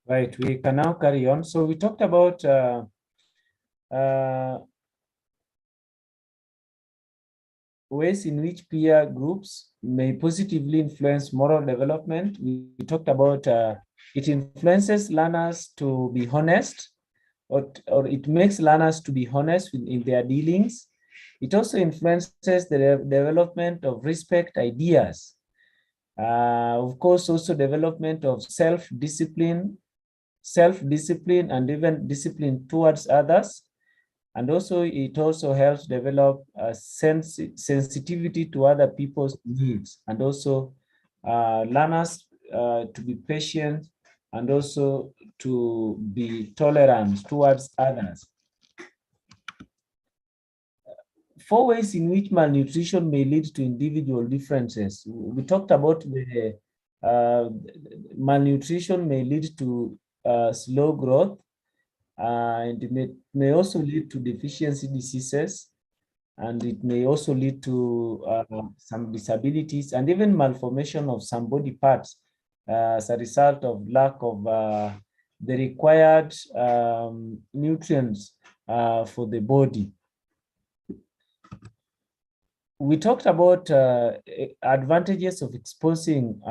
Right, we can now carry on. So we talked about uh, ways in which peer groups may positively influence moral development. We talked about it influences learners to be honest, or it makes learners to be honest in their dealings. It also influences the development of respect ideas. Of course, also development of self-discipline and even discipline towards others. And also it also helps develop a sensitivity to other people's needs, and also learners to be patient and also to be tolerant towards others. 4 ways in which malnutrition may lead to individual differences. We talked about the malnutrition may lead to slow growth, and it may also lead to deficiency diseases, and it may also lead to some disabilities and even malformation of some body parts as a result of lack of the required nutrients for the body. We talked about advantages of exposing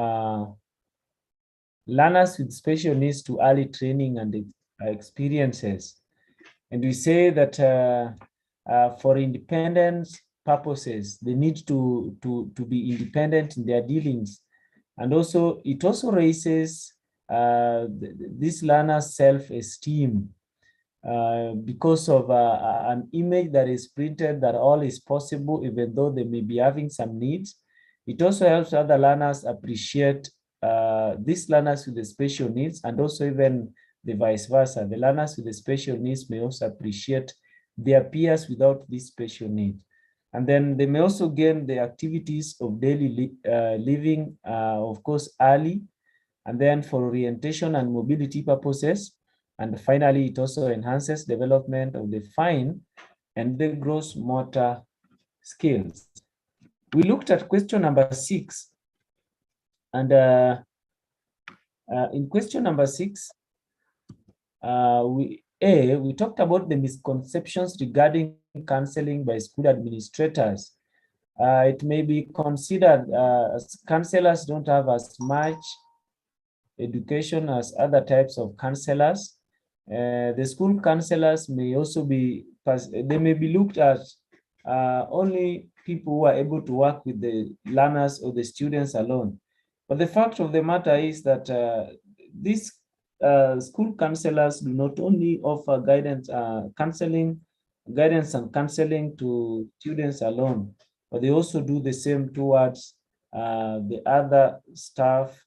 learners with special needs to early training and experiences. And we say that for independence purposes, they need to be independent in their dealings. And also, it also raises this learner's self-esteem because of an image that is printed that all is possible, even though they may be having some needs. It also helps other learners appreciate these learners with the special needs, and also even the vice versa. The learners with the special needs may also appreciate their peers without this special need. And then they may also gain the activities of daily living, of course, early, and then for orientation and mobility purposes. And finally, it also enhances development of the fine and the gross motor skills. We looked at question number 6, and in question number 6, we talked about the misconceptions regarding counseling by school administrators. It may be considered counselors don't have as much education as other types of counselors. The school counselors may also be, they may be looked at only people who are able to work with the learners or the students alone. But the fact of the matter is that these school counselors do not only offer guidance, guidance and counseling to students alone, but they also do the same towards the other staff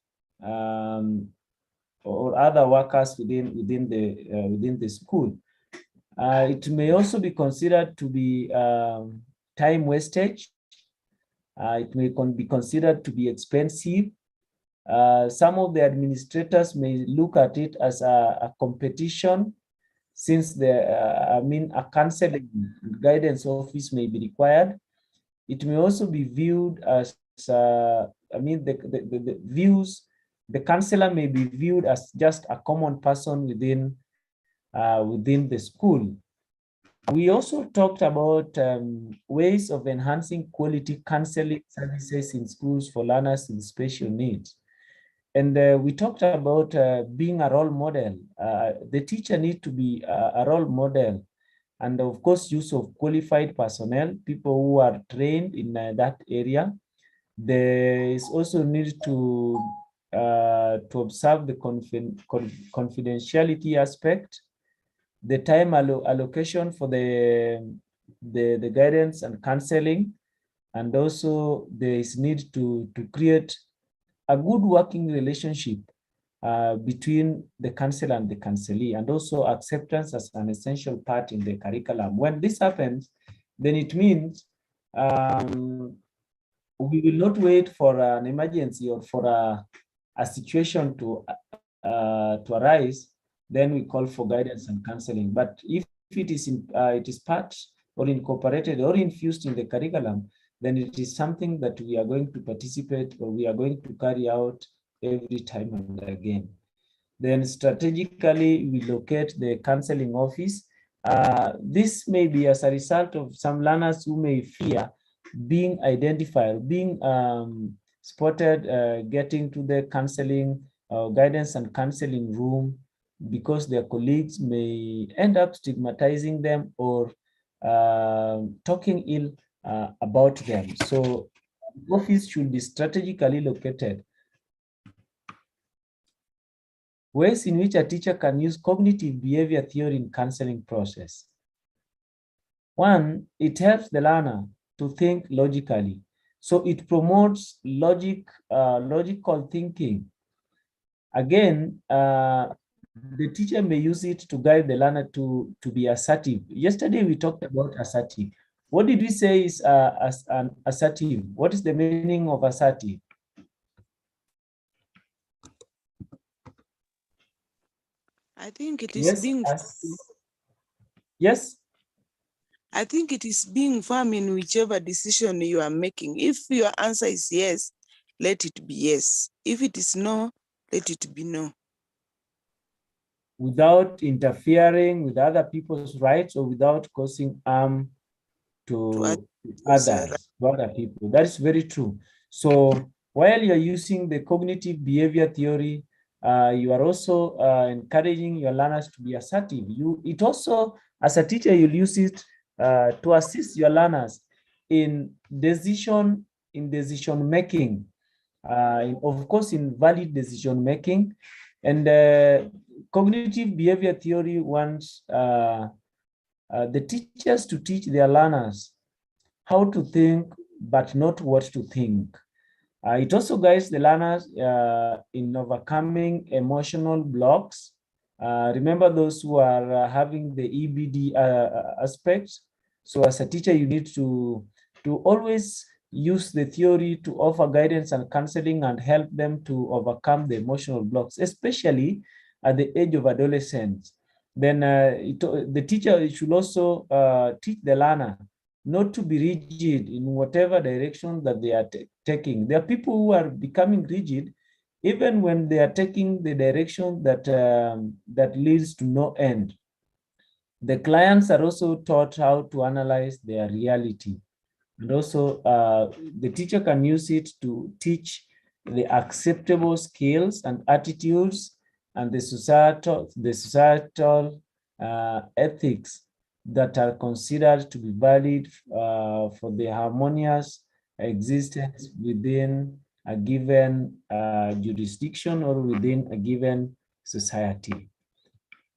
or other workers within the school. It may also be considered to be time wastage. It may be considered to be expensive. Some of the administrators may look at it as a competition, since a counseling guidance office may be required. It may also be viewed as, the counselor may be viewed as just a common person within the school. We also talked about ways of enhancing quality counseling services in schools for learners with special needs. And we talked about being a role model. The teacher needs to be a role model. And of course, use of qualified personnel, people who are trained in that area. There is also need to observe the confidentiality aspect, the time allocation for the guidance and counseling, and also there is need to create a good working relationship between the counselor and the counselee, and also acceptance as an essential part in the curriculum. When this happens, then it means we will not wait for an emergency or for a situation to arise, then we call for guidance and counseling. But if it is part or incorporated or infused in the curriculum, then it is something that we are going to participate or we are going to carry out every time and again. then strategically we locate the counseling office. This may be as a result of some learners who may fear being identified, being spotted, getting to the counseling, guidance and counseling room, because their colleagues may end up stigmatizing them or talking ill about them. So office should be strategically located. Ways in which a teacher can use cognitive behavior theory in counseling process. One, it helps the learner to think logically. So it promotes logical thinking. Again, the teacher may use it to guide the learner to be assertive. Yesterday, we talked about assertive. What did we say is assertive? What is the meaning of assertive? I think it is yes. I think it is being firm in whichever decision you are making. If your answer is yes, let it be yes. If it is no, let it be no. Without interfering with other people's rights or without causing harm to others, to other people. That is very true. So while you're using the cognitive behavior theory, you are also encouraging your learners to be assertive. It also, as a teacher, you'll use it to assist your learners in decision making, of course, in valid decision making. And cognitive behavior theory wants the teachers to teach their learners how to think, but not what to think. It also guides the learners in overcoming emotional blocks. Remember those who are having the EBD aspects. So as a teacher, you need to always use the theory to offer guidance and counseling and help them to overcome the emotional blocks, especially at the age of adolescence. Then the teacher should also teach the learner not to be rigid in whatever direction that they are taking. There are people who are becoming rigid even when they are taking the direction that that leads to no end. The clients are also taught how to analyze their reality. And also the teacher can use it to teach the acceptable skills and attitudes and the societal ethics that are considered to be valid for the harmonious existence within a given jurisdiction or within a given society.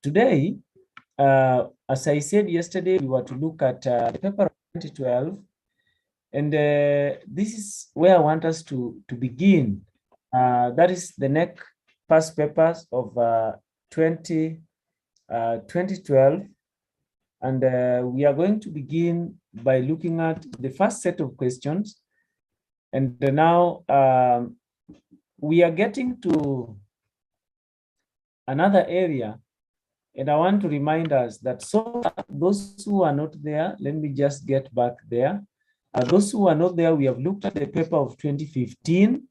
Today, as I said yesterday, we were to look at the paper of 2012, and this is where I want us to begin. That is the next past papers of 2012. And we are going to begin by looking at the first set of questions. And now we are getting to another area. And I want to remind us that so those who are not there, let me just get back there. Those who are not there, we have looked at the paper of 2015.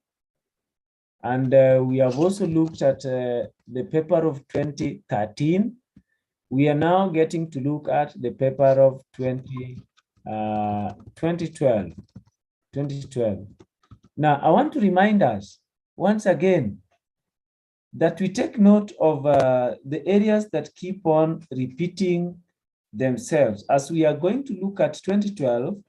And we have also looked at the paper of 2013. We are now getting to look at the paper of 2012. Now, I want to remind us once again that we take note of the areas that keep on repeating themselves. As we are going to look at 2012,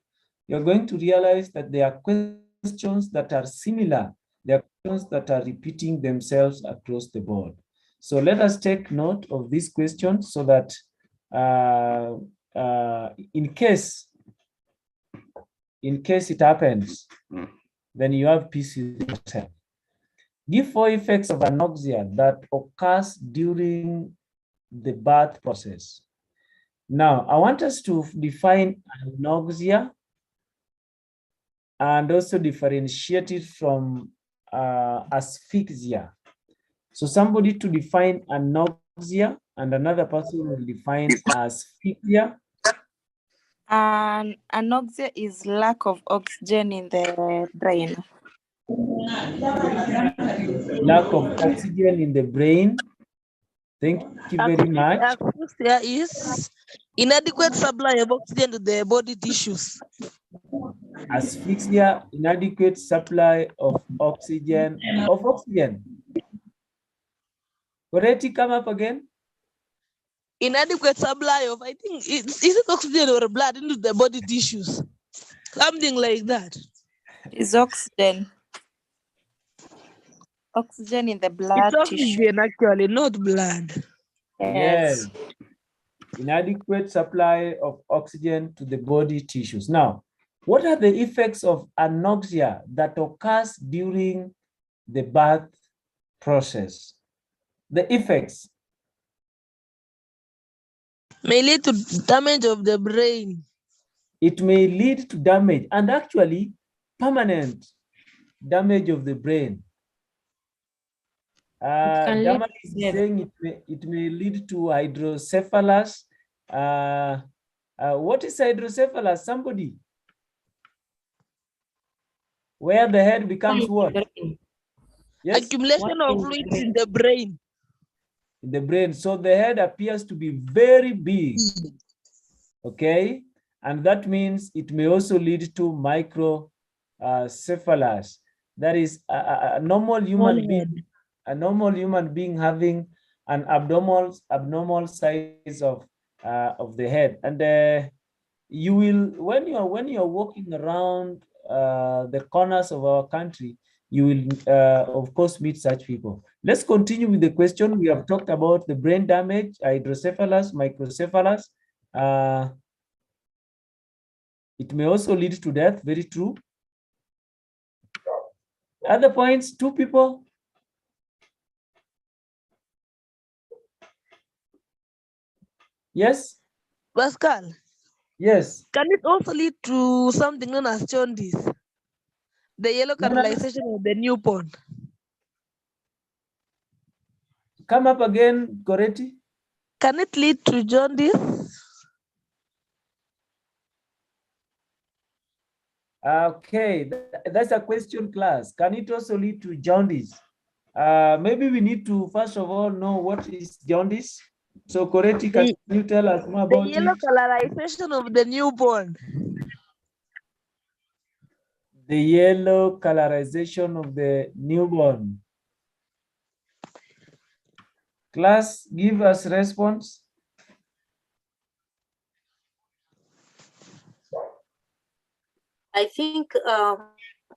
you're going to realize that there are questions that are similar. There are questions that are repeating themselves across the board. So let us take note of these questions so that in case it happens, then you have peace with yourself. Give 4 effects of anoxia that occurs during the birth process. Now, I want us to define anoxia and also differentiate it from asphyxia. So somebody to define anoxia and another person will define asphyxia. Anoxia is lack of oxygen in the brain. Lack of oxygen in the brain. Thank you very much. Asphyxia is inadequate supply of oxygen to the body tissues. Asphyxia, inadequate supply of oxygen. Corretti, come up again. Inadequate supply of, I think, is it oxygen or blood into the body tissues? Something like that. Is oxygen. Oxygen in the blood It's tissue. oxygen actually, not blood. Yes. Inadequate supply of oxygen to the body tissues. Now, what are the effects of anoxia that occurs during the birth process? The effects. May lead to damage of the brain. It may lead to damage, and actually permanent damage of the brain. Damage is saying it may lead to hydrocephalus. What is hydrocephalus? Somebody? Where the head becomes what? Yes? Accumulation of fluids in the brain. In the brain. So the head appears to be very big. Okay? And that means it may also lead to microcephalus. That is a normal human being. A normal human being having an abnormal size of the head, and you will, when you're walking around the corners of our country, you will of course meet such people. Let's continue with the question. We have talked about the brain damage, hydrocephalus, microcephalus. It may also lead to death. Very true. Other points, two people. Yes? Pascal? Yes. Can it also lead to something known as jaundice? The yellow colorization of the newborn. Come up again, Goretti. Can it lead to jaundice? Okay, that's a question, class. Can it also lead to jaundice? Maybe we need to first of all know what is jaundice. So, Goretti, can you tell us more about the yellow colorization of the newborn? The yellow colorization of the newborn. Class, give us response. I think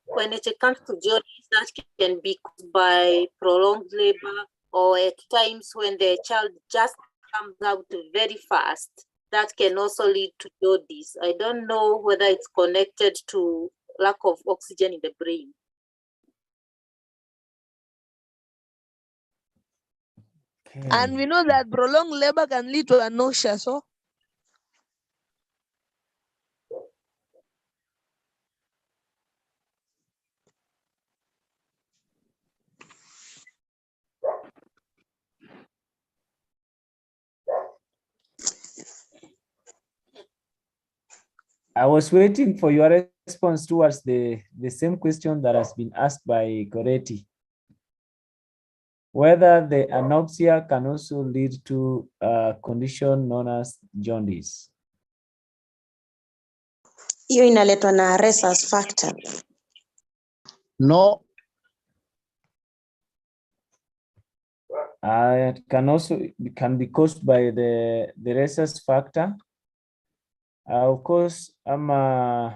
when it comes to jaundice, that can be caused by prolonged labor, or at times when the child just comes out very fast. That can also lead to jaundice. I don't know whether it's connected to lack of oxygen in the brain. Okay. And we know that prolonged labor can lead to anoxia, so? I was waiting for your response towards the same question that has been asked by Goretti. Whether the anoxia can also lead to a condition known as jaundice. Hiyo inaletwa na rhesus factor. No. It can be caused by the rhesus factor. Of course, the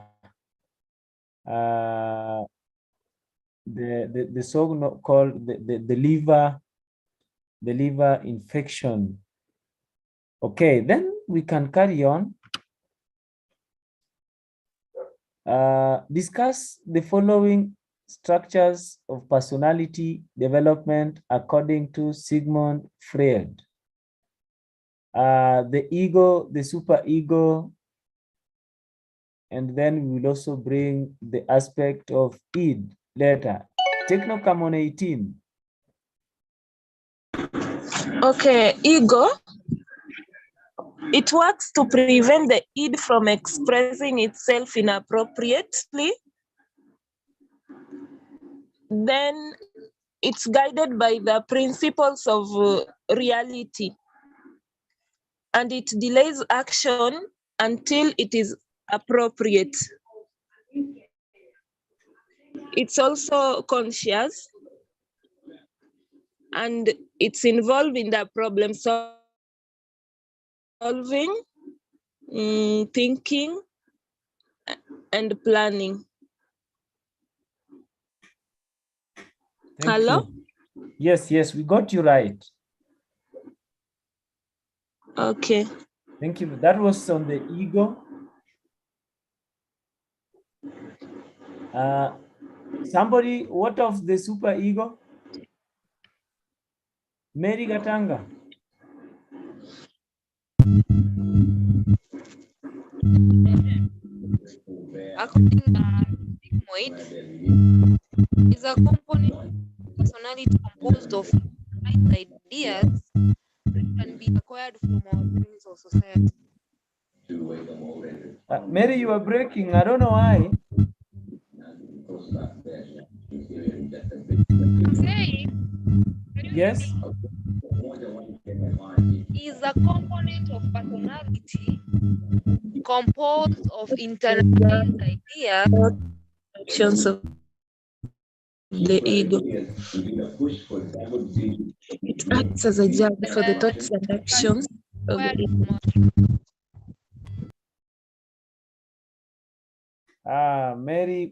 song called the liver infection. Okay, then we can carry on. Discuss the following structures of personality development according to Sigmund Freud. The ego, the superego, and then we will also bring the aspect of id later. Technocam on 18. Okay, ego. It works to prevent the id from expressing itself inappropriately. Then it's guided by the principles of reality, and it delays action until it is appropriate. It's also conscious, and it's involved in the problem solving, thinking, and planning. Thank Hello? you. Yes, we got you right. Okay. Thank you. That was on the ego. Somebody, what of the super ego? Mary Gatanga. According to sigmoid, is a component of personality composed of ideas that can be acquired from our parents or society. Mary, you are breaking. I don't know why. I'm saying, Yes. is a component of personality composed of internalized ideas, Actions of the ego. It acts as a judge for the thoughts and actions of the ego. Mary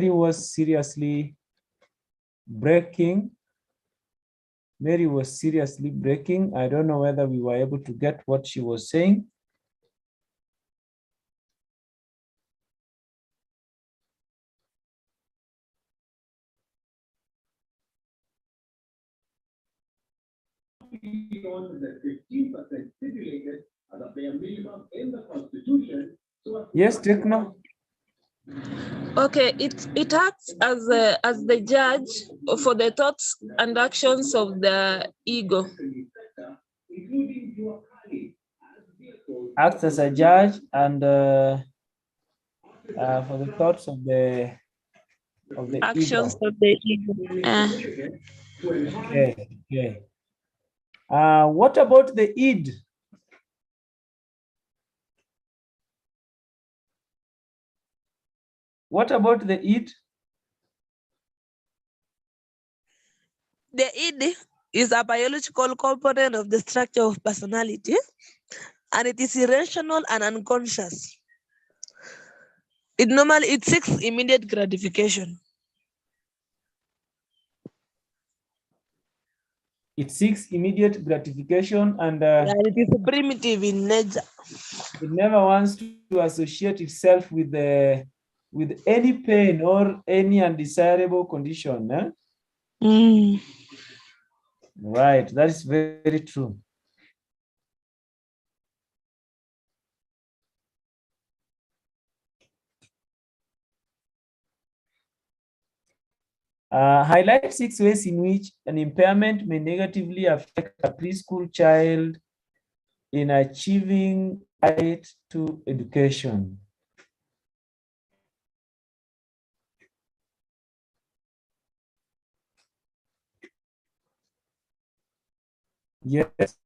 was seriously breaking. Mary was seriously breaking. I don't know whether we were able to get what she was saying. Yes, Techno. Okay, it acts as the judge for the thoughts and actions of the ego. Acts as a judge and for the thoughts of the actions ego. of the ego. Okay. What about the id? What about the id? The id is a biological component of the structure of personality, and it is irrational and unconscious. It seeks immediate gratification. It seeks immediate gratification and it is primitive in nature. It never wants to associate itself with any pain or any undesirable condition. Right, that is very, very true. Highlight 6 ways in which an impairment may negatively affect a preschool child in achieving right to education. Yes.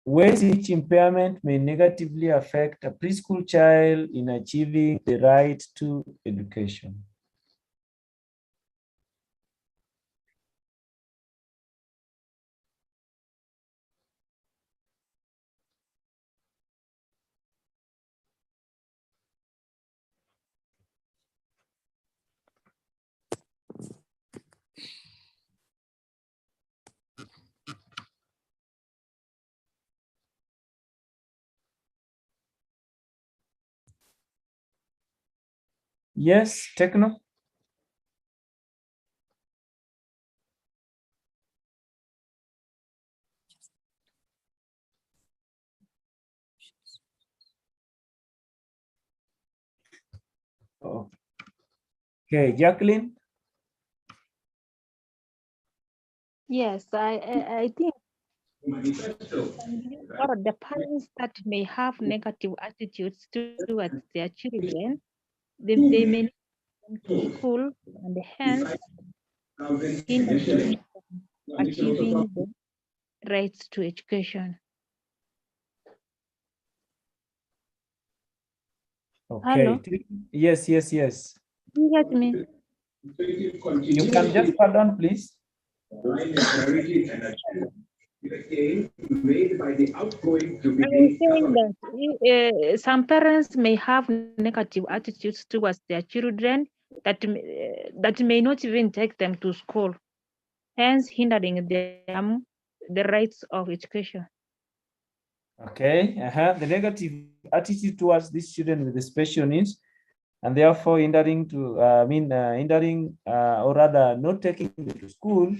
Ways in which impairment may negatively affect a preschool child in achieving the right to education. Yes, Techno. Okay, Jacqueline. Yes, I think or the parents that may have negative attitudes towards their children, they may to school and hence hinder them from achieving the rights to education. Okay. Hello? Yes. Do you get me? You can just pardon, please. I'm saying that some parents may have negative attitudes towards their children that may not even take them to school, hence hindering them the rights of education. Okay. The negative attitude towards these children with the special needs, and therefore hindering to, hindering or rather not taking them to school,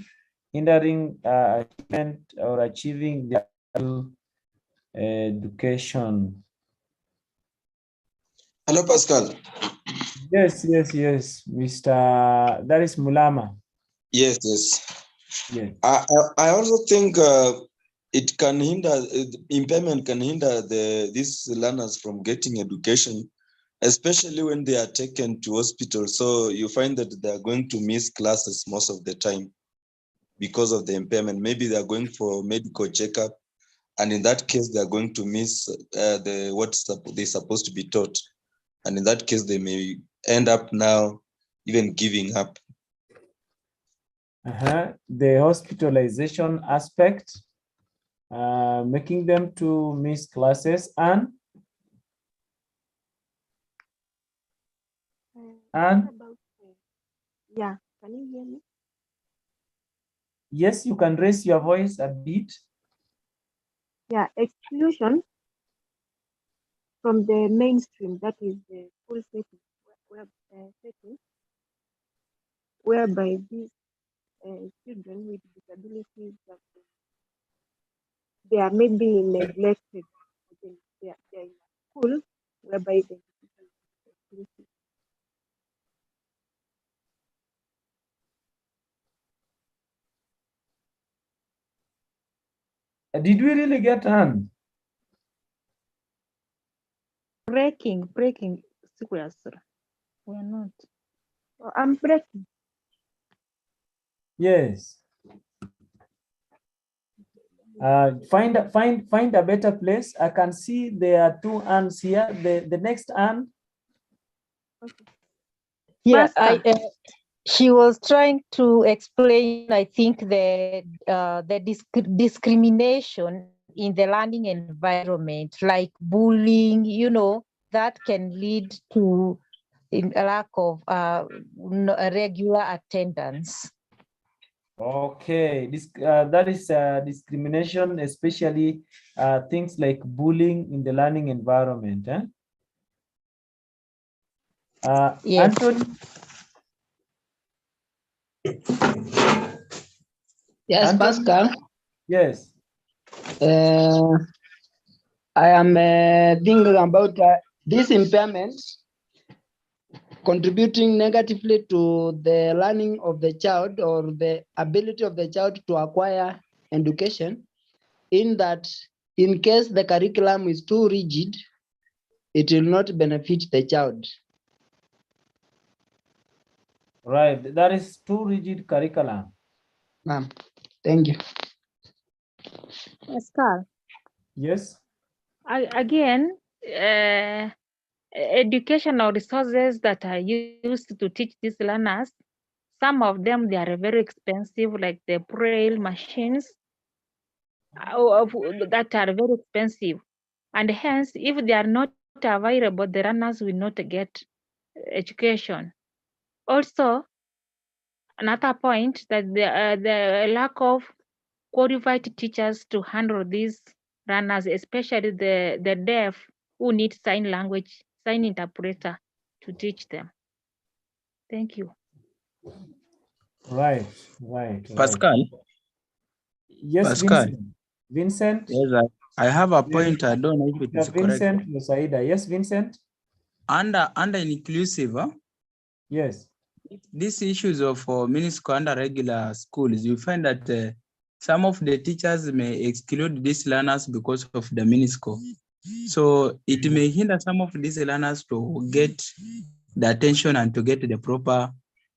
hindering achievement or achieving their education. Hello, Pascal. Yes, Mr. That is Mulama. Yes. Yes. I also think it can hinder, impairment can hinder these learners from getting education, especially when they are taken to hospital. So you find that they are going to miss classes most of the time because of the impairment. Maybe they are going for medical checkup, and in that case, they are going to miss what they're supposed to be taught. And in that case, they may end up now even giving up. The hospitalization aspect, making them to miss classes, and Yeah, can you hear me? yes, you can raise your voice a bit. Yeah, exclusion from the mainstream, that is the school setting, whereby these children with disabilities that they are maybe neglected. They are in a school whereby the institution is exclusive. Did we really get on? Breaking. We are not. I'm breaking. Yes. Find a better place. I can see there are two ants here. The next ant. Okay. Yeah, she was trying to explain, I think, the discrimination in the learning environment, like bullying, that can lead to a lack of regular attendance. Okay, that is discrimination, especially things like bullying in the learning environment. Yes. Anthony? Yes, Anthony? Pascal. Yes. I am thinking about this impairment contributing negatively to the learning of the child or the ability of the child to acquire education, in that in case the curriculum is too rigid, it will not benefit the child. Right, that is too rigid curriculum. Thank you. Pascal. Yes. Again, educational resources that are used to teach these learners, some of them, they are very expensive, like the braille machines that are very expensive. And hence, if they are not available, the learners will not get education. Also, another point that the lack of qualified teachers to handle these runners, especially the deaf who need sign interpreter to teach them. Thank you. Right. Pascal. Yes, Pascal. Vincent. Yes, I have a point. I don't know if it is Vincent correct. Musaida. Yes, Vincent. Under inclusive. Yes. These issues of minisco under regular schools, you find that some of the teachers may exclude these learners because of the minisco. So it may hinder some of these learners to get the attention and to get the proper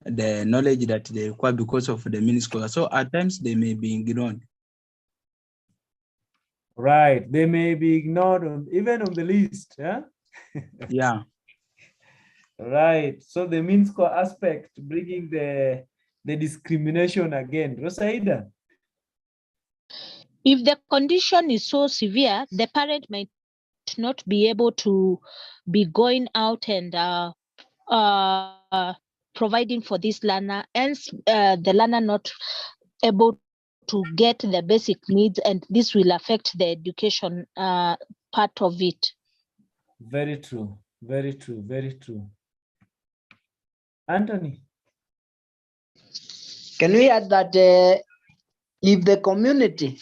the knowledge that they require because of the mini scholar. So at times they may be ignored. Right, they may be ignored even on the list. Yeah. Yeah. Right. So the mean score aspect bringing the discrimination again. Rosaida. If the condition is so severe, the parent might not be able to be going out and providing for this learner, hence the learner not able to get the basic needs, and this will affect the education part of it. Very true. Very true. Very true. Anthony. Can we add that if the community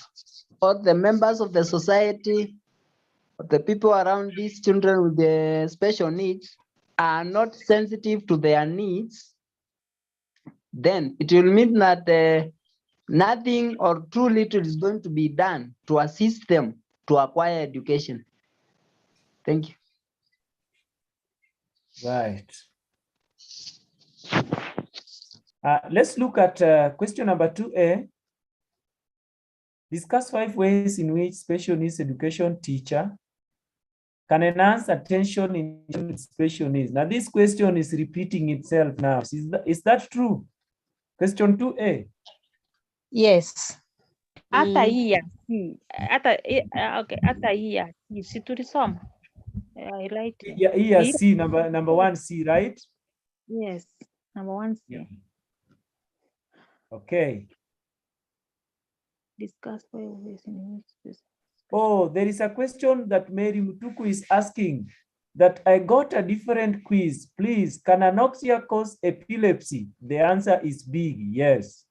or the members of the society, or the people around these children with the special needs are not sensitive to their needs, then it will mean that nothing or too little is going to be done to assist them to acquire education. Thank you. Right. Let's look at question number 2A. Discuss 5 ways in which special needs education teacher can enhance attention in special needs. Now this question is repeating itself now. Is that true? Question 2A. Yes. Hata hii ya C, hata hii ya C, si tulisoma. Highlight. Yeah, here C, number 1C, right? Yes, number 1C. Yeah. Okay. Discuss 5 ways in which this. Oh, there is a question that Mary Mutuku is asking that I got a different quiz. Please, can anoxia cause epilepsy? The answer is big, yes.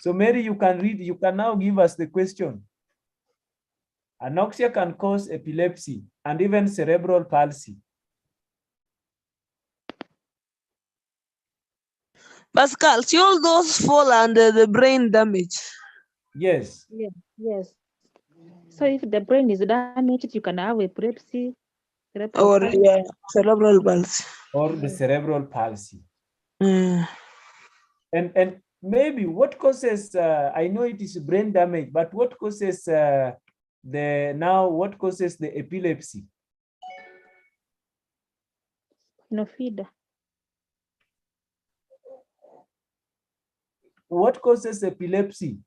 So Mary, you can read, you can now give us the question. Anoxia can cause epilepsy and even cerebral palsy. Pascal, see all those fall under the brain damage. Yes. Yes, yes. So if the brain is damaged, you can have epilepsy, Or yeah, cerebral palsy. Or the cerebral palsy. Mm. And maybe what causes, I know it is brain damage, but what causes what causes the epilepsy? No feeder. What causes epilepsy?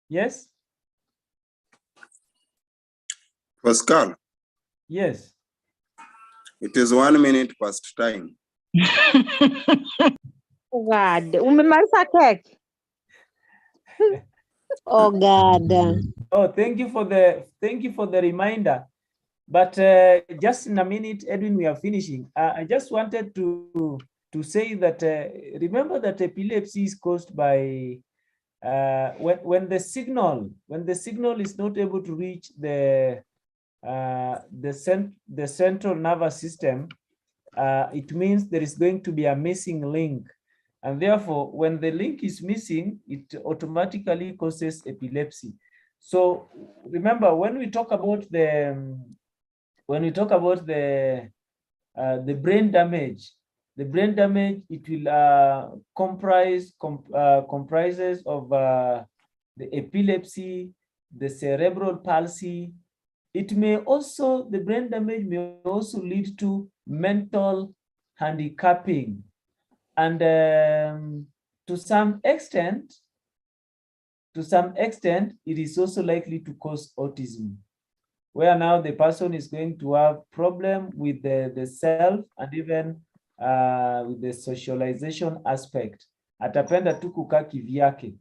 Yes? Pascal, Yes. it is 1 minute past time. God, umemaliza cake. Oh God. Oh, thank you for the reminder. But just in a minute, Edwin, we are finishing. I just wanted to say that remember that epilepsy is caused by when the signal is not able to reach the central nervous system, it means there is going to be a missing link. And therefore, when the link is missing, it automatically causes epilepsy. So remember, when we talk about the brain damage, it will comprises of the epilepsy, the cerebral palsy. It may also, the brain damage may also lead to mental handicapping. And to some extent, it is also likely to cause autism, where now the person is going to have problem with the self and even with the socialization aspect. Atapenda tu kukaa kivyake.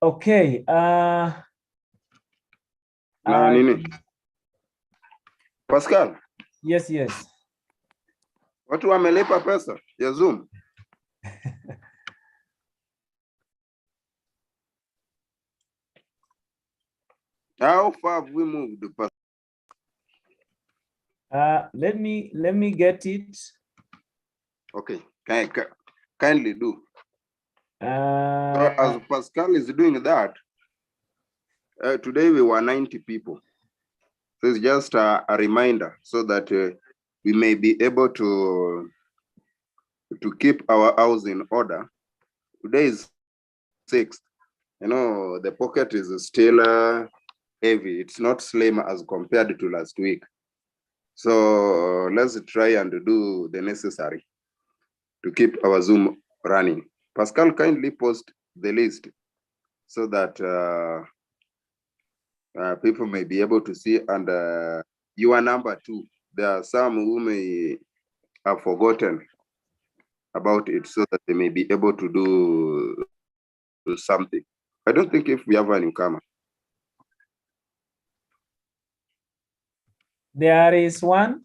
Okay. Nini? Pascal. Yes. Watu wamelipa pesa ya Zoom. How far have we moved? Let me get it. Okay, kindly do. So as Pascal is doing that, Today we were 90 people. So it's just a reminder so that we may be able to keep our house in order. Today is 6th. You know, the pocket is still heavy. It's not slim as compared to last week. So let's try and do the necessary to keep our Zoom running. Pascal, kindly post the list so that people may be able to see, and your number too. There are some who may have forgotten about it so that they may be able to do something. I don't think if we have a newcomer. There is one.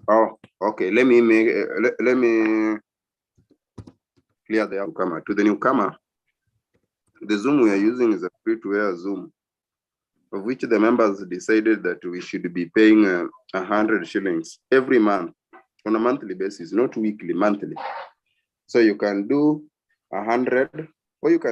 Oh, okay. Let me make. Let me clear the newcomer. To the newcomer, the Zoom we are using is a free-to-air Zoom, of which the members decided that we should be paying 100 shillings every month on a monthly basis, not weekly, monthly. So you can do 100, or you can